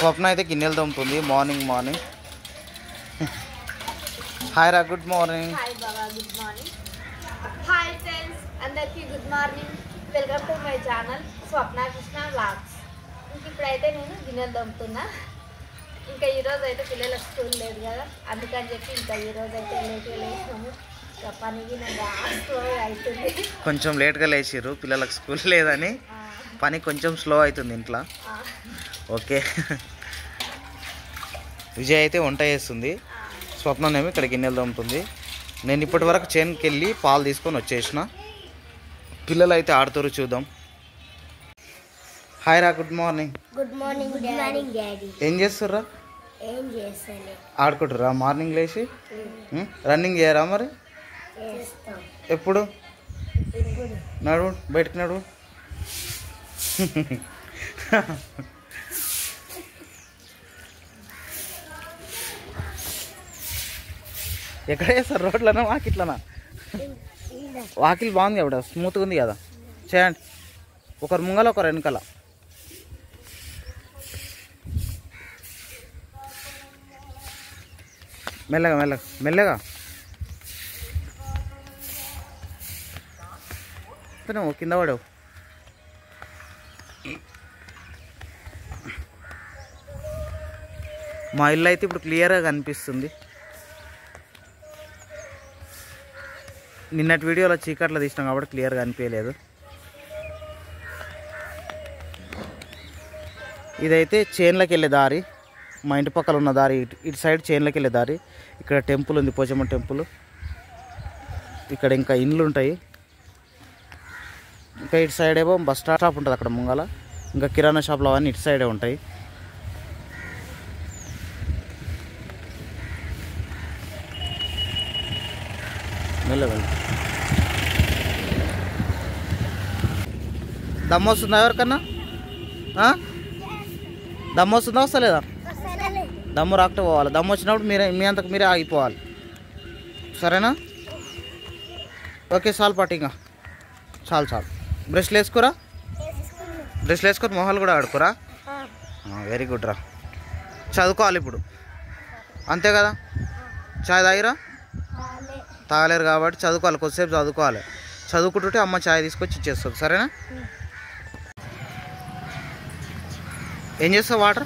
స్వప్న అయితే గిన్నెలు తోముతుంది morning morning. Hi రా, గుడ్ మార్నింగ్. హాయ్ బాబా, గుడ్ మార్నింగ్. హాయ్ ఫ్రెండ్స్, అందరికీ good morning. Welcome to my channel Swapna Krishna vlogs. ఇంక ఇప్పుడైతే నేను గిన్నెలు తోముతున్నా. ఇంకా ఈరోజు అయితే పిల్లలకు స్కూల్ లేదు కదా, అందుకని చెప్పి ఇంకా ఈరోజు అయితే లేట్గా లేచినాము. పనికి నేను స్లో అవుతుంది, కొంచెం లేట్గా లేచిర్రు, పిల్లలకు స్కూల్ లేదని పని కొంచెం స్లో అవుతుంది ఇంట్లో. ఓకే. విజయ్ అయితే వంట చేస్తుంది, స్వప్ననేమో ఇక్కడ గిన్నెలు తోముతుంది. నేను ఇప్పటి వరకు చేనుకి వెళ్ళి పాలు తీసుకొని వచ్చేసిన. పిల్లలు అయితే ఆడుతారు, చూద్దాం. హాయ్ రా, good morning. Good morning. Good morning daddy. ఏం చేస్తుర్రా? ఏం చేస్తాను, ఆడుకుంటుర్రా మార్నింగ్ లేచి? రన్నింగ్ చేయరా మరి? ఎప్పుడు? నడు బయటకు నడు. ఎక్కడ చేస్తారు, రోడ్లనా వాకిట్లనా? వాకిల్ బాగుంది కదా, స్మూత్గా ఉంది కదా, చేయండి. ఒకరు ముంగల ఒకరు వెనకాల. మెల్లగా మెల్లగా మెల్లగా. కింద పడవు. మా ఇల్లు అయితే ఇప్పుడు క్లియర్గా కనిపిస్తుంది. నిన్నటి వీడియోలో చీకట్లో తీసినాం కాబట్టి క్లియర్గా అనిపించలేదు. ఇదైతే చేన్లోకి వెళ్ళే దారి, మా ఇంటి పక్కన ఉన్న దారి. ఇటు సైడ్ చేన్లోకి వెళ్ళే దారి. ఇక్కడ టెంపుల్ ఉంది, పోచమ్మ టెంపుల్. ఇక్కడ ఇంకా ఇండ్లు ఉంటాయి. ఇంకా ఇటు సైడ్ ఏమో బస్ స్టాప్ ఉంటుంది అక్కడ ముంగల. ఇంకా కిరాణా షాప్లు అవన్నీ ఇటు సైడే ఉంటాయి. వెళ్ళ దమ్ము వస్తుందా ఎవరికన్నా? దమ్ము వస్తుందా వస్తలేదా? దమ్ము రాకపోతే పోవాలి. దమ్ము వచ్చినప్పుడు మీ అంతకు మీరే ఆగిపోవాలి, సరేనా? ఓకే, చాలు పట్టు, ఇంకా చాలు చాలు. బ్రష్లు వేసుకోరా, బ్రష్లు వేసుకొని మొహాలు కూడా ఆడుకోరా. వెరీ గుడ్ రా. చదువుకోవాలి ఇప్పుడు, అంతే కదా? చాయ్ తాగిరా? తాగలేరు కాబట్టి చదువుకోవాలి, కొద్దిసేపు చదువుకోవాలి. చదువుకుంటుంటే అమ్మ చాయ్ తీసుకొచ్చి ఇచ్చేస్తుంది, సరేనా? ఏం చేస్తావు? వాటర్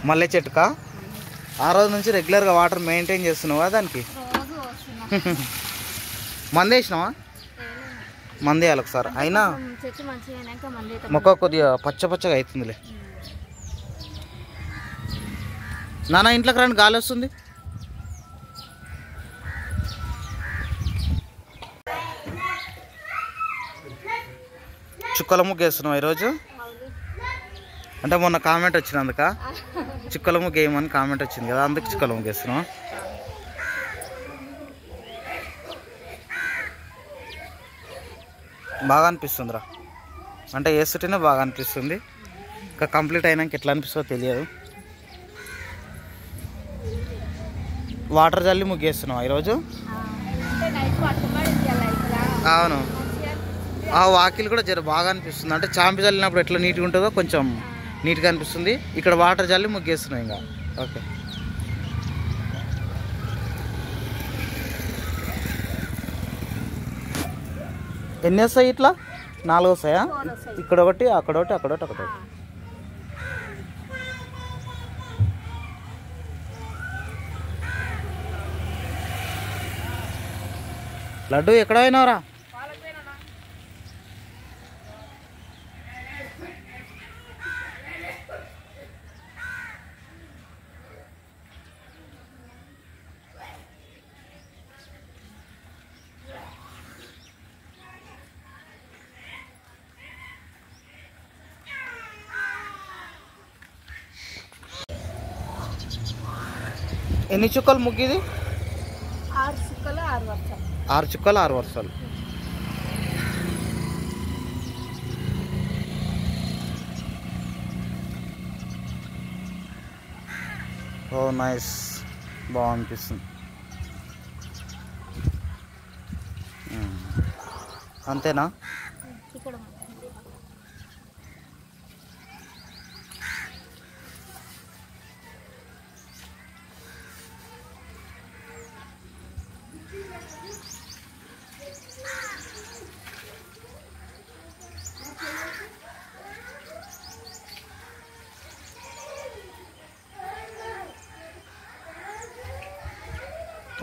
మల్లె చెట్టుకా? ఆ రోజు నుంచి రెగ్యులర్గా వాటర్ మెయింటైన్ చేస్తున్నావా దానికి? మంది వేసినావా? మంది వేయాలి ఒకసారి. అయినా మొక్క కొద్దిగా పచ్చగా అవుతుందిలే. నాన్న ఇంట్లోకి రండి, గాలి వస్తుంది. చుక్కల ముగ్గు వేస్తున్నావు ఈరోజు? అంటే మొన్న కామెంట్ వచ్చినందుక చుక్కల ముగ్గు వేయమని కామెంట్ వచ్చింది కదా, అందుకు చుక్కల ముగ్గు వేస్తున్నావు. బాగా అనిపిస్తుందిరా, అంటే వేస్తుంటేనే బాగా అనిపిస్తుంది. ఇంకా కంప్లీట్ అయినాక ఎట్లా అనిపిస్తుందో తెలియదు. వాటర్ జల్లి ముగ్గు వేస్తున్నావు ఈరోజు? అవును. ఆ వాకిలు కూడా జర బాగా అనిపిస్తుంది. అంటే చాంపి చల్లినప్పుడు ఎట్లా నీట్గా ఉంటుందో కొంచెం నీట్గా అనిపిస్తుంది. ఇక్కడ వాటర్ జల్లి ముగ్గేస్తున్నాయి ఇంకా. ఓకే, ఎన్ని వస్తాయి ఇట్లా? 4 వస్తాయా? ఇక్కడ ఒకటి, అక్కడ ఒకటి, అక్కడ ఒకటి, అక్కడ ఒకటి. లడ్డు ఎక్కడ పోయినావురా? ఎన్ని చుక్కలు ముగ్గిది? 6 చుక్కలు 6 వర్షాలు. 6 చుక్కలు 6 వర్షాలు. ఓ నైస్, బాగా అనిపిస్తుంది. అంతేనా?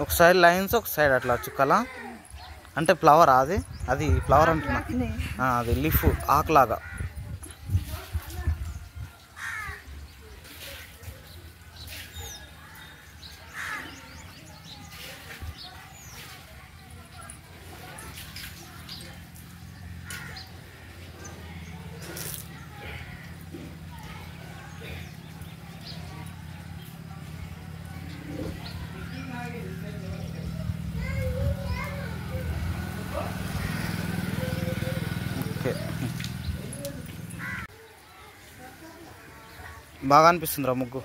ఒక సైడ్ లైన్స్, ఒక సైడ్ అట్లా చుక్కలా. అంటే ఫ్లవర్ అది అది ఫ్లవర్ అంటున్నా, అది లీఫ్ ఆకులాగా. బాగా అనిపిస్తుందిరా ముగ్గు.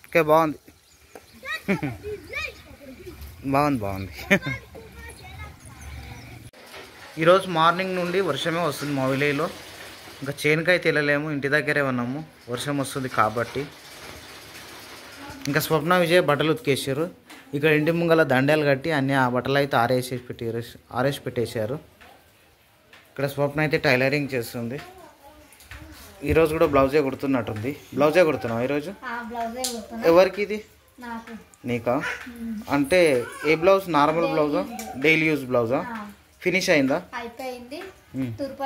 ఓకే బాగుంది. బాగుంది. ఈరోజు మార్నింగ్ నుండి వర్షమే వస్తుంది మా విలేజ్లో. ఇంకా చేనుకైతే వెళ్ళలేము, ఇంటి దగ్గరే ఉన్నాము, వర్షం వస్తుంది కాబట్టి. ఇంకా స్వప్న విజయ్ బట్టలు ఉతికేసారు. ఇక్కడ ఇంటి ముంగల దండాలు కట్టి అన్నీ ఆ బట్టలు అయితే ఆరేసి పెట్టేశారు. ఇక్కడ స్వప్న అయితే టైలరింగ్ చేస్తుంది. ఈరోజు కూడా బ్లౌజే కుడుతున్నట్టుంది. బ్లౌజే కుడుతున్నావు ఈరోజు? ఎవరికి ఇది? నీకా? అంటే ఏ బ్లౌజ్? నార్మల్ బ్లౌజా, డైలీ యూజ్ బ్లౌజా? ఫినిష్ అయిందా? అయిపోయింది. తుర్ప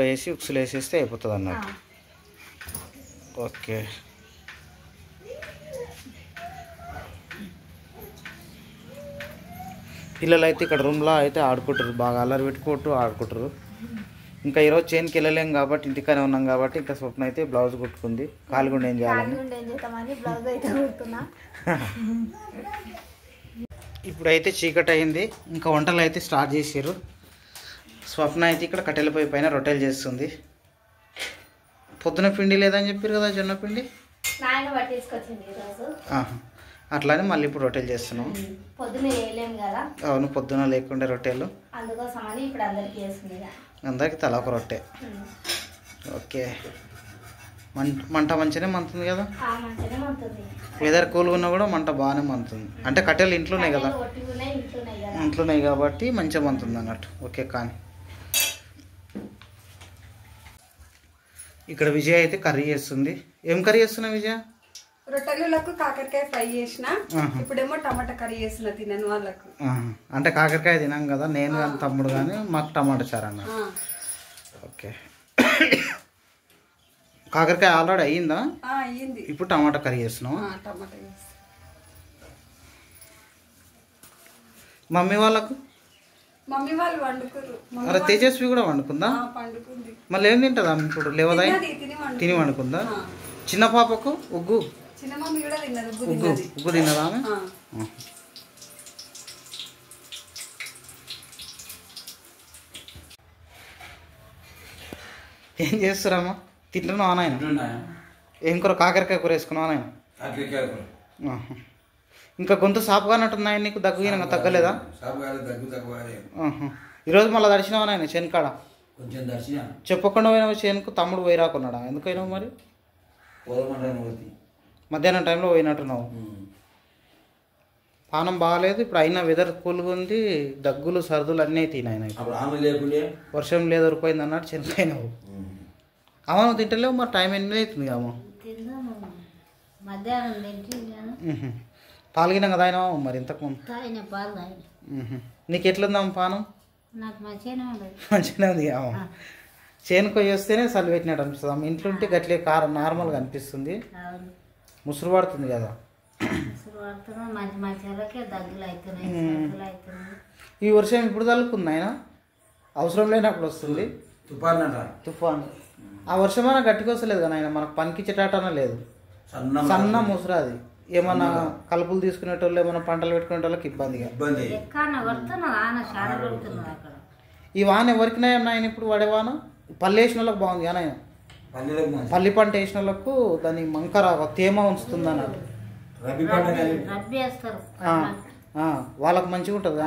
వేసి ఉక్సులు వేసేస్తే అయిపోతుంది అన్నట్టు. ఓకే. పిల్లలు అయితే ఇక్కడ రూమ్లో అయితే ఆడుకుంటారు, బాగా అల్లరి పెట్టుకుంటూ ఆడుకుంటారు. ఇంకా ఈరోజు చేనుకి వెళ్ళలేం కాబట్టి ఇంటికానే ఉన్నాం కాబట్టి ఇంకా స్వప్న అయితే బ్లౌజ్ కుట్టుకుంది. కాలిగుండి ఏం చేయాలని. ఇప్పుడైతే చీకటి అయింది, ఇంకా వంటలు అయితే స్టార్ట్ చేసారు. స్వప్న అయితే ఇక్కడ కట్టెల పొయ్యి పైన రొట్టెలు చేస్తుంది. పొద్దున పిండి లేదని చెప్పారు కదా, జొన్న పిండి అట్లానే మళ్ళీ ఇప్పుడు రొట్టెలు చేస్తున్నాం. అవును, పొద్దున లేకుండా రొట్టెలు అందరికి తల ఒక రొట్టె. ఓకే. మంట మంచిగానే మంతుంది కదా, వెదర్ కూల్గా ఉన్నా కూడా మంట బాగానే మంతుంది. అంటే కట్టెలు ఇంట్లోనే కదా, ఇంట్లోనే కాబట్టి మంచిగా మంతుంది అన్నట్టు. ఓకే. కానీ ఇక్కడ విజయ అయితే కర్రీ చేస్తుంది. ఏం కర్రీ చేస్తున్నా విజయ? రొట్టెలకు కాకరకాయ ఫ్రై చేసిన, ఇప్పుడేమో టమాటా కర్రీ చేసిన తినని వాళ్ళకు. అంటే కాకరకాయ తినాం కదా నేను కానీ తమ్ముడు కానీ, మాకు టమాటా చారు అన్న. ఓకే. కాకరకాయ ఆల్రెడీ అయ్యిందా? అయ్యింది. ఇప్పుడు టమాటా కర్రీ చేస్తున్నావు. మమ్మీ వాళ్ళకు? మమ్మీ వాళ్ళు వండుకురు. అరే తేజస్వి కూడా వండుకుందా? మళ్ళీ ఏం తింటుందా ఇప్పుడు? లేవదా? తిని వండుకుందా? చిన్న పాపకు ఉగ్గు ఉగ్గు తిన్నదా ఆమె? ఏం చేస్తారమ్మా? తింటున్నావా నాయన? ఏం కూర? కాకరకాయ కూర వేసుకున్నావా నాయన? ఇంకా గొంతు సాపు కానట్టున్నాయి నీకు, దగ్గు ఈయన తగ్గలేదా? ఈరోజు మళ్ళీ దర్శనమా నాయన చేనుకాడ? చెప్పకుండా పోయినావు చేనుకు, తమ్ముడు పోయి రాకున్నాడా? ఎందుకు పోయినావు మరి? మధ్యాహ్నం టైంలో పోయినట్టున్నావు. పానం బాగాలేదు ఇప్పుడు, అయినా వెదర్ కూల్గా ఉంది, దగ్గులు సర్దులు అన్నీ తినాయి. వర్షం లేదు ఉరిపోయింది అన్నట్టు చనిపోయినావు. అమ్మ నువ్వు తింటలేవు మరి, టైం ఎన్ని అవుతుంది అమ్మ? పాల్గినాం కదా ఆయన మరి ఇంతకుముందు. నీకు ఎట్లుందమ్మ పానం? మంచిగానే ఉంది అమ్మ. చేనుకు వస్తేనే చలి పెట్టినట్టు అనిపిస్తుంది అమ్మ, ఇంట్లో ఉంటే గట్లే కారం నార్మల్గా అనిపిస్తుంది. ముసురు పడుతుంది కదా. ఈ వర్షం ఇప్పుడు తలుపుకుంది ఆయన, అవసరం లేనప్పుడు వస్తుంది తుఫాన్. ఆ వర్షమైనా గట్టిగా వస్తలేదు కదా ఆయన, మనకు పనికిచ్చేటట్టనే లేదు, సన్న ముసురు. అది ఏమన్నా కలుపులు తీసుకునేటోళ్ళు, ఏమన్నా పంటలు పెట్టుకునేటోళ్ళకి ఇబ్బందిగా. ఈ వాన ఎవరికి ఆయన ఇప్పుడు పడే వాన? పల్లి వేసిన వాళ్ళకి బాగుంది కానీ ఆయన, పల్లి పంట వేసిన వాళ్ళకు దాని మంకర తేమ ఉంచుతుంది అన్నట్టు. వాళ్ళకు మంచిగా ఉంటుంది.